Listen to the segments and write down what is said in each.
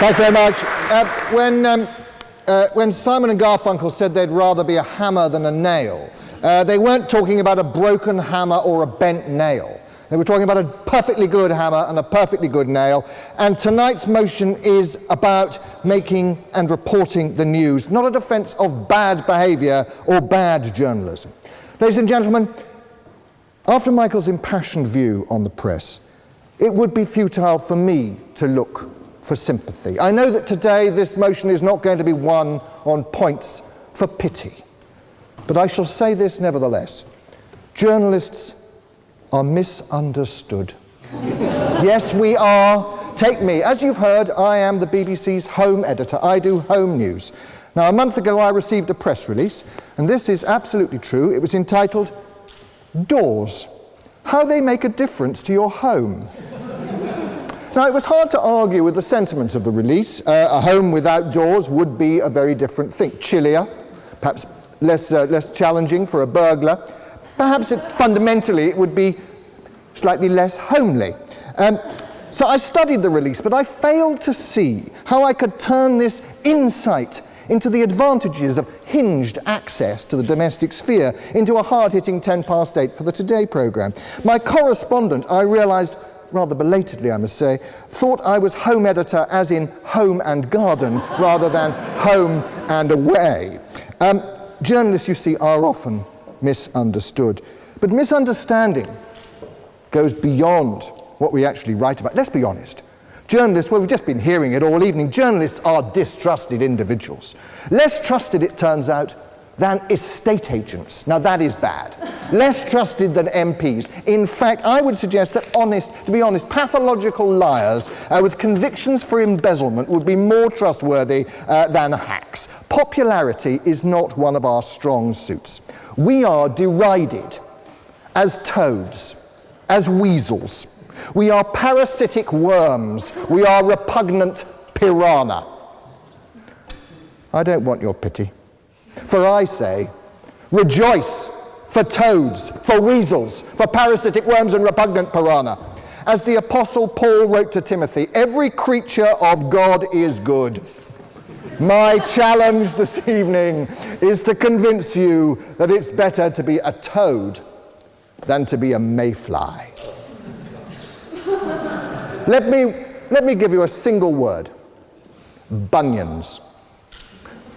Thanks very much. When Simon and Garfunkel said they'd rather be a hammer than a nail, they weren't talking about a broken hammer or a bent nail. They were talking about a perfectly good hammer and a perfectly good nail. And tonight's motion is about making and reporting the news, not a defense of bad behavior or bad journalism. Ladies and gentlemen, after Michael's impassioned view on the press, it would be futile for me to look for sympathy. I know that today this motion is not going to be won on points for pity. But I shall say this nevertheless. Journalists are misunderstood. Yes, we are. Take me. As you've heard, I am the BBC's home editor. I do home news. Now, a month ago I received a press release, and this is absolutely true. It was entitled, Doors, How They Make a Difference to Your Home. Now, it was hard to argue with the sentiment of the release. A home without doors would be a very different thing. Chillier, perhaps less challenging for a burglar. Perhaps fundamentally it would be slightly less homely. So I studied the release, but I failed to see how I could turn this insight into the advantages of hinged access to the domestic sphere into a hard-hitting 8 for the Today programme. My correspondent, I realised, rather belatedly I must say, thought I was home editor as in home and garden rather than home and away. Journalists, you see, are often misunderstood. But misunderstanding goes beyond what we actually write about. Let's be honest. Journalists, well, we've just been hearing it all evening, journalists are distrusted individuals. Less trusted, it turns out, than estate agents. Now that is bad. Less trusted than MPs. In fact, I would suggest that to be honest, pathological liars with convictions for embezzlement would be more trustworthy than hacks. Popularity is not one of our strong suits. We are derided as toads, as weasels. We are parasitic worms. We are repugnant piranha. I don't want your pity. For I say, rejoice for toads, for weasels, for parasitic worms and repugnant piranha. As the Apostle Paul wrote to Timothy, every creature of God is good. My challenge this evening is to convince you that it's better to be a toad than to be a mayfly. Let me give you a single word. Bunions.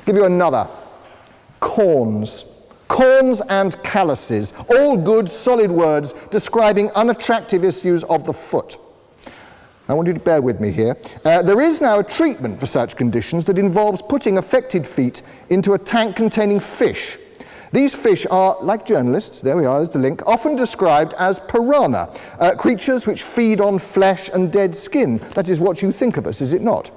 Give you another. Corns. Corns and calluses. All good, solid words describing unattractive issues of the foot. I want you to bear with me here. There is now a treatment for such conditions that involves putting affected feet into a tank containing fish. These fish are, like journalists, there we are, there's the link, often described as piranha, creatures which feed on flesh and dead skin. That is what you think of us, is it not?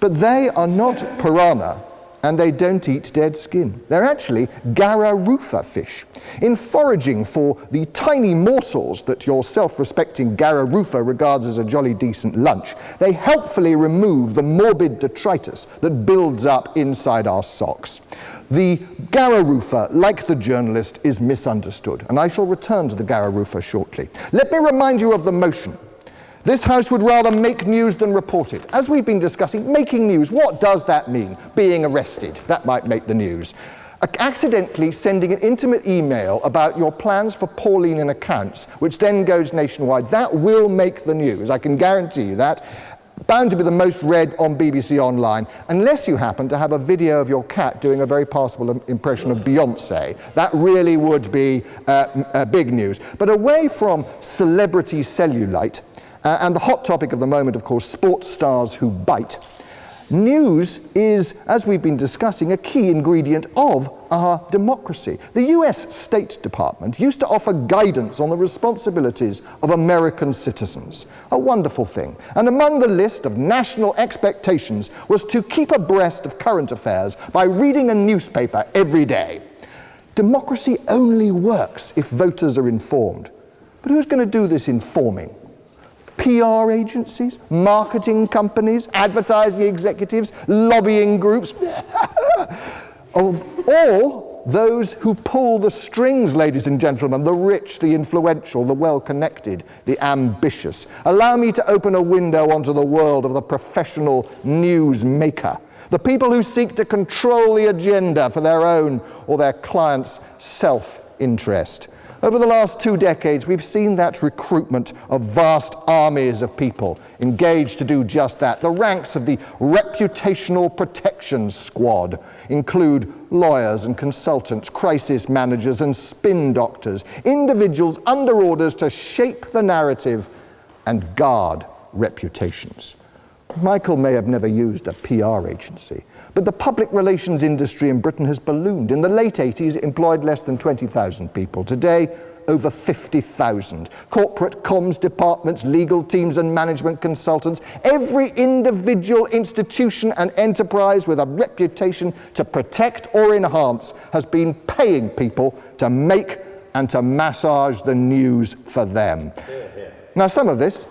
But they are not piranha, and they don't eat dead skin. They're actually Gararufa fish. In foraging for the tiny morsels that your self-respecting Gararufa regards as a jolly decent lunch, they helpfully remove the morbid detritus that builds up inside our socks. The Gararufa, like the journalist, is misunderstood, and I shall return to the Gararufa shortly. Let me remind you of the motion. This House would rather make news than report it. As we've been discussing, making news, what does that mean? Being arrested, that might make the news. Accidentally sending an intimate email about your plans for Pauline and accounts, which then goes nationwide, that will make the news, I can guarantee you that. Bound to be the most read on BBC Online, unless you happen to have a video of your cat doing a very passable impression of Beyoncé. That really would be big news. But away from celebrity cellulite, and the hot topic of the moment, of course, sports stars who bite, news is, as we've been discussing, a key ingredient of our democracy. The US State Department used to offer guidance on the responsibilities of American citizens. A wonderful thing. And among the list of national expectations was to keep abreast of current affairs by reading a newspaper every day. Democracy only works if voters are informed. But who's going to do this informing? PR agencies, marketing companies, advertising executives, lobbying groups, or those who pull the strings, ladies and gentlemen, the rich, the influential, the well-connected, the ambitious. Allow me to open a window onto the world of the professional news maker, the people who seek to control the agenda for their own or their clients' self-interest. Over the last 2 decades, we've seen that recruitment of vast armies of people engaged to do just that. The ranks of the reputational protection squad include lawyers and consultants, crisis managers and spin doctors, individuals under orders to shape the narrative and guard reputations. Michael may have never used a PR agency, but the public relations industry in Britain has ballooned. In the late 80s, it employed less than 20,000 people. Today, over 50,000. Corporate comms departments, legal teams and management consultants, every individual institution and enterprise with a reputation to protect or enhance has been paying people to make and to massage the news for them. Now, some of this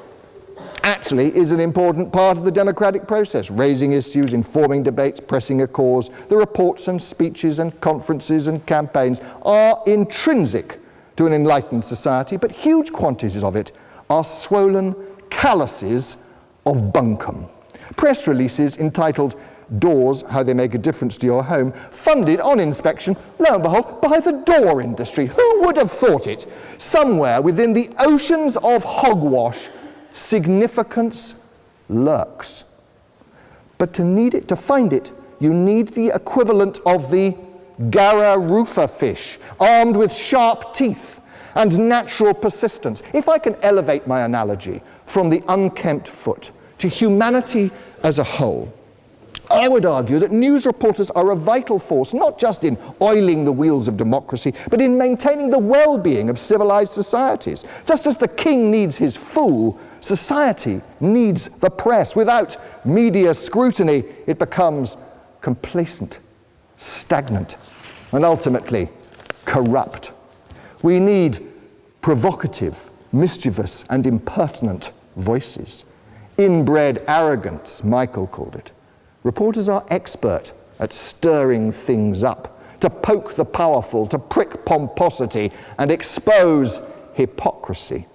actually is an important part of the democratic process, raising issues, informing debates, pressing a cause. The reports and speeches and conferences and campaigns are intrinsic to an enlightened society, but huge quantities of it are swollen calluses of bunkum. Press releases entitled Doors, How They Make a Difference to Your Home, funded on inspection, lo and behold, by the door industry. Who would have thought it? Somewhere within the oceans of hogwash, significance lurks. But to find it, you need the equivalent of the Garra-Rufa fish, armed with sharp teeth and natural persistence. If I can elevate my analogy from the unkempt foot to humanity as a whole, I would argue that news reporters are a vital force, not just in oiling the wheels of democracy, but in maintaining the well-being of civilized societies. Just as the king needs his fool, society needs the press. Without media scrutiny, it becomes complacent, stagnant, and ultimately corrupt. We need provocative, mischievous, and impertinent voices. Inbred arrogance, Michael called it. Reporters are expert at stirring things up, to poke the powerful, to prick pomposity, and expose hypocrisy.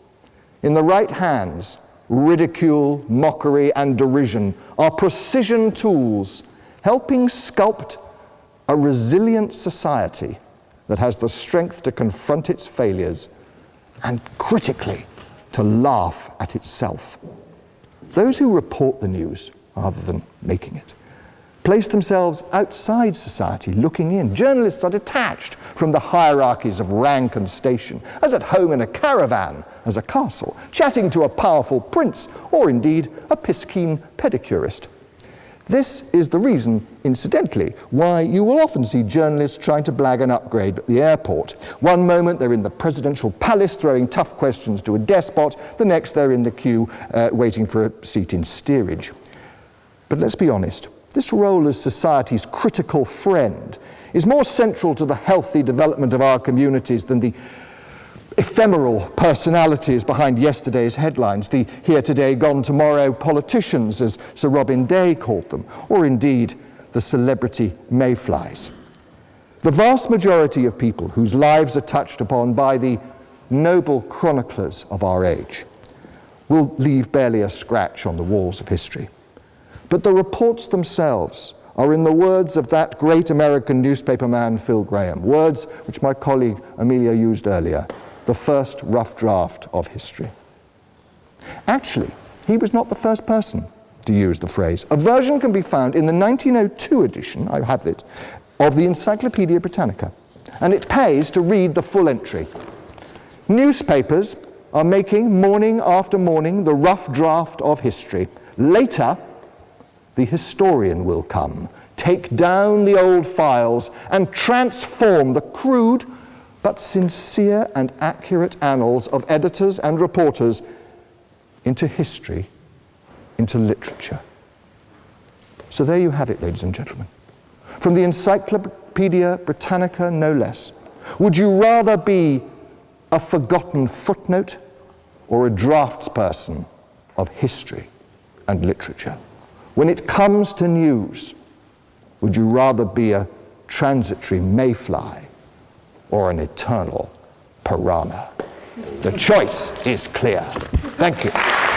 In the right hands, ridicule, mockery, and derision are precision tools helping sculpt a resilient society that has the strength to confront its failures and, critically, to laugh at itself. Those who report the news, rather than making it, place themselves outside society, looking in. Journalists are detached from the hierarchies of rank and station, as at home in a caravan, as a castle, chatting to a powerful prince, or indeed a piscine pedicurist. This is the reason, incidentally, why you will often see journalists trying to blag an upgrade at the airport. One moment they're in the presidential palace throwing tough questions to a despot, the next they're in the queue waiting for a seat in steerage. But let's be honest, this role as society's critical friend is more central to the healthy development of our communities than the ephemeral personalities behind yesterday's headlines, the here today, gone tomorrow politicians, as Sir Robin Day called them, or indeed the celebrity mayflies. The vast majority of people whose lives are touched upon by the noble chroniclers of our age will leave barely a scratch on the walls of history. But the reports themselves are, in the words of that great American newspaperman Phil Graham, words which my colleague Amelia used earlier, the first rough draft of history. Actually, he was not the first person to use the phrase. A version can be found in the 1902 edition, I have it, of the Encyclopedia Britannica, and it pays to read the full entry. Newspapers are making, morning after morning, the rough draft of history. Later, the historian will come, take down the old files, and transform the crude but sincere and accurate annals of editors and reporters into history, into literature. So there you have it, ladies and gentlemen. From the Encyclopedia Britannica, no less. Would you rather be a forgotten footnote or a draftsperson of history and literature? When it comes to news, would you rather be a transitory mayfly or an eternal piranha. The choice is clear. Thank you.